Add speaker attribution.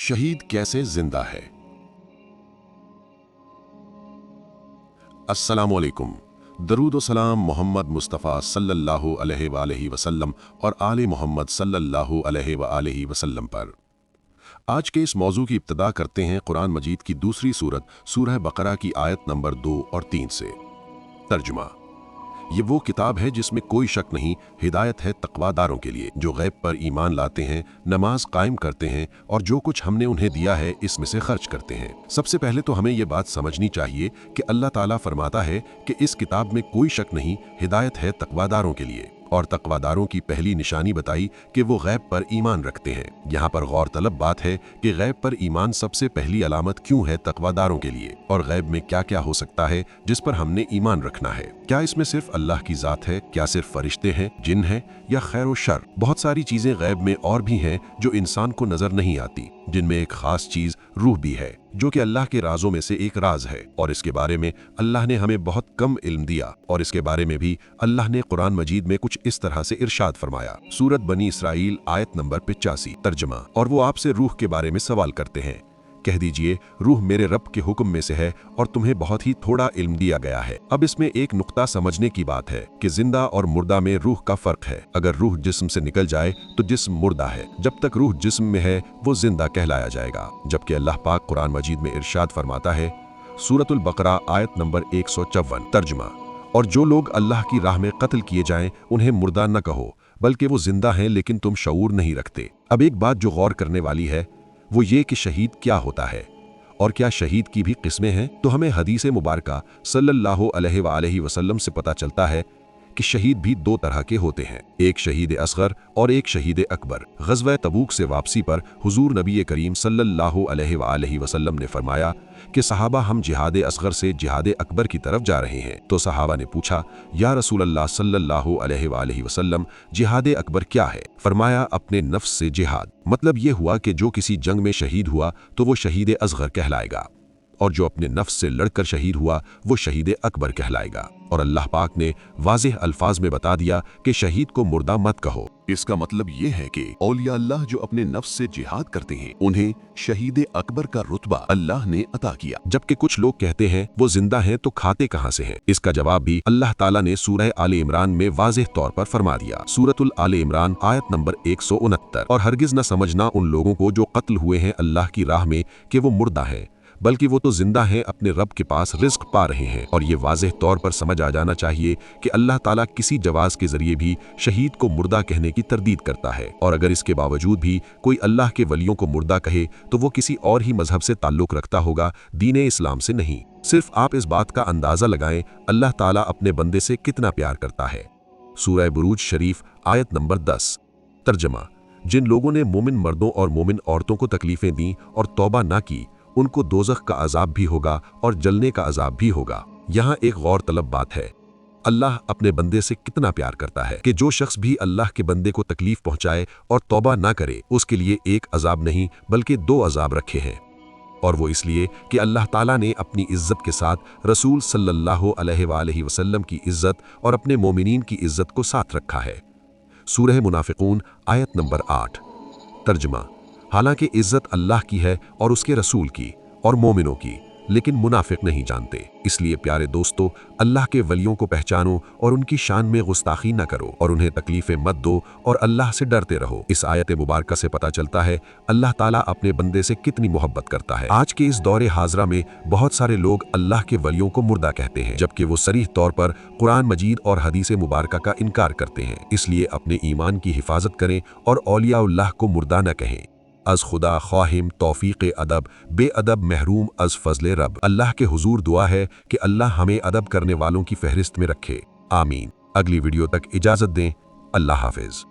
Speaker 1: शहीद कैसे जिंदा है। अस्सलामुअलैकुम। दरूद व सलाम मोहम्मद मुस्तफ़ा सल्लल्लाहु अलैहि वसल्लम और आले मोहम्मद सल्लल्लाहु अलैहि वसल्लम पर। आज के इस मौजू की इब्तिदा करते हैं कुरान मजीद की दूसरी सूरत सूरह बकरा की आयत नंबर 2 और 3 से। तर्जुमा। ये वो किताब है जिसमें कोई शक नहीं, हिदायत है तकवादारों के लिए जो गैब पर ईमान लाते हैं, नमाज कायम करते हैं और जो कुछ हमने उन्हें दिया है इसमें से खर्च करते हैं। सबसे पहले तो हमें ये बात समझनी चाहिए कि अल्लाह ताला फरमाता है कि इस किताब में कोई शक नहीं, हिदायत है तकवादारों के लिए, और तकवादारों की पहली निशानी बताई कि वो गैब पर ईमान रखते हैं। यहाँ पर गौर तलब बात है कि गैब पर ईमान सबसे पहली अलामत क्यों है तकवादारों के लिए, और गैब में क्या क्या हो सकता है जिस पर हमने ईमान रखना है। क्या इसमें सिर्फ अल्लाह की जात है, क्या सिर्फ फरिश्ते हैं, जिन हैं, या खैर व शर। बहुत सारी चीजें गैब में और भी हैं जो इंसान को नजर नहीं आती, जिनमें एक खास चीज रूह भी है जो कि अल्लाह के राजों में से एक राज है, और इसके बारे में अल्लाह ने हमें बहुत कम इल्म दिया। और इसके बारे में भी अल्लाह ने कुरान मजीद में कुछ इस तरह से इरशाद फरमाया। सूरत बनी इसराइल आयत नंबर 85। तर्जुमा। और वो आपसे रूह के बारे में सवाल करते हैं, कह दीजिए रूह मेरे रब के हुक्म में से है और तुम्हें बहुत ही थोड़ा इल्म दिया गया है। अब इसमें एक नुक्ता समझने की बात है कि जिंदा और मुर्दा में रूह का फर्क है। अगर रूह जिस्म से निकल जाए तो जिस्म मुर्दा है, जब तक रूह जिस्म में है वो जिंदा कहलाया जाएगा। जबकि अल्लाह पाक कुरान मजीद में इरशाद फरमाता है, सूरतुल बकरा आयत नंबर 154। तर्जुमा। और जो लोग अल्लाह की राह में कत्ल किए जाएं उन्हें मुर्दा न कहो, बल्कि वो जिंदा हैं लेकिन तुम शऊर नहीं रखते। अब एक बात जो गौर करने वाली है वो ये कि शहीद क्या होता है और क्या शहीद की भी किस्में हैं। तो हमें हदीस मुबारका सल्लल्लाहु अलैहि वसल्लम से पता चलता है कि शहीद भी दो तरह के होते हैं, एक शहीद असगर और एक शहीद अकबर। ग़ज़वा तबूक से वापसी पर हुजूर नबी करीम सल्लल्लाहु अलैहि वसल्लम ने फरमाया कि सहाबा हम जिहाद असगर से जिहाद अकबर की तरफ जा रहे हैं। तो सहाबा ने पूछा, या रसूल अल्लाह सल्लल्लाहु अलैहि वसल्लम जिहाद अकबर क्या है? फरमाया, अपने नफ्स से जिहाद। मतलब ये हुआ कि जो किसी जंग में शहीद हुआ तो वो शहीद असगर कहलाएगा, और जो अपने नफ्स से लड़कर शहीद हुआ वो शहीद अकबर कहलाएगा। और अल्लाह पाक ने वाज़ेह अल्फाज में बता दिया कि शहीद को मुर्दा मत कहो।
Speaker 2: इसका मतलब ये है कि औलिया अल्लाह जो अपने नफ्स से जिहाद करते हैं उन्हें शहीद अकबर का रुतबा अल्लाह ने अता किया।
Speaker 1: जबकि कुछ लोग कहते हैं वो जिंदा हैं तो खाते कहां से हैं? इसका जवाब भी अल्लाह ताला ने सूरह आले इमरान में वाज़ेह तौर पर फरमा दिया। सूरतुल आले इमरान आयत नंबर 169। और हरगिज न समझना उन लोगों को जो कत्ल हुए हैं अल्लाह की राह में कि वो मुर्दा हैं, बल्कि वो तो जिंदा हैं, अपने रब के पास रिज़्क़ पा रहे हैं। और ये वाज़ेह तौर पर समझ आ जाना चाहिए कि अल्लाह ताला किसी जवाज़ के जरिए भी शहीद को मुर्दा कहने की तरदीद करता है। और अगर इसके बावजूद भी कोई अल्लाह के वलियों को मुर्दा कहे तो वो किसी और ही मजहब से ताल्लुक़ रखता होगा, दीन इस्लाम से नहीं। सिर्फ आप इस बात का अंदाज़ा लगाएं अल्लाह ताला अपने बंदे से कितना प्यार करता है। सूरह बुरूज शरीफ आयत नंबर 10। तर्जमा। जिन लोगों ने मोमिन मर्दों और मोमिन औरतों को तकलीफें दी और तौबा ना की उनको दोज़ख का अजाब भी होगा और जलने का अजाब भी होगा। यहाँ एक गौर तलब बात है, अल्लाह अपने बंदे से कितना प्यार करता है कि जो शख्स भी अल्लाह के बंदे को तकलीफ पहुँचाए और तौबा ना करे उसके लिए एक अजाब नहीं बल्कि 2 अजाब रखे हैं। और वो इसलिए कि अल्लाह ताला ने अपनी इज्जत के साथ रसूल सल्लल्लाहु अलैहि वसल्लम की इज्जत और अपने मोमिनीन की इज्जत को साथ रखा है। सूरह मुनाफिकून आयत नंबर 8। तर्जुमा। हालांकि इज्जत अल्लाह की है और उसके रसूल की और मोमिनों की, लेकिन मुनाफिक नहीं जानते। इसलिए प्यारे दोस्तों, अल्लाह के वलियों को पहचानो और उनकी शान में गुस्ताखी न करो और उन्हें तकलीफें मत दो और अल्लाह से डरते रहो। इस आयत मुबारका से पता चलता है अल्लाह ताला अपने बंदे से कितनी मोहब्बत करता है। आज के इस दौरे हाजरा में बहुत सारे लोग अल्लाह के वलियों को मुर्दा कहते हैं, जबकि वो सरीह तौर पर कुरान मजीद और हदीस मुबारका का इनकार करते हैं। इसलिए अपने ईमान की हिफाजत करें और औलिया को मुर्दा न कहें। अज खुदा ख्वाहिम तौफीक अदब बेअदब महरूम अज फजल रब। अल्लाह के हुजूर दुआ है कि अल्लाह हमें अदब करने वालों की फहरिस्त में रखे। आमीन। अगली वीडियो तक इजाज़त दें। अल्लाह हाफिज।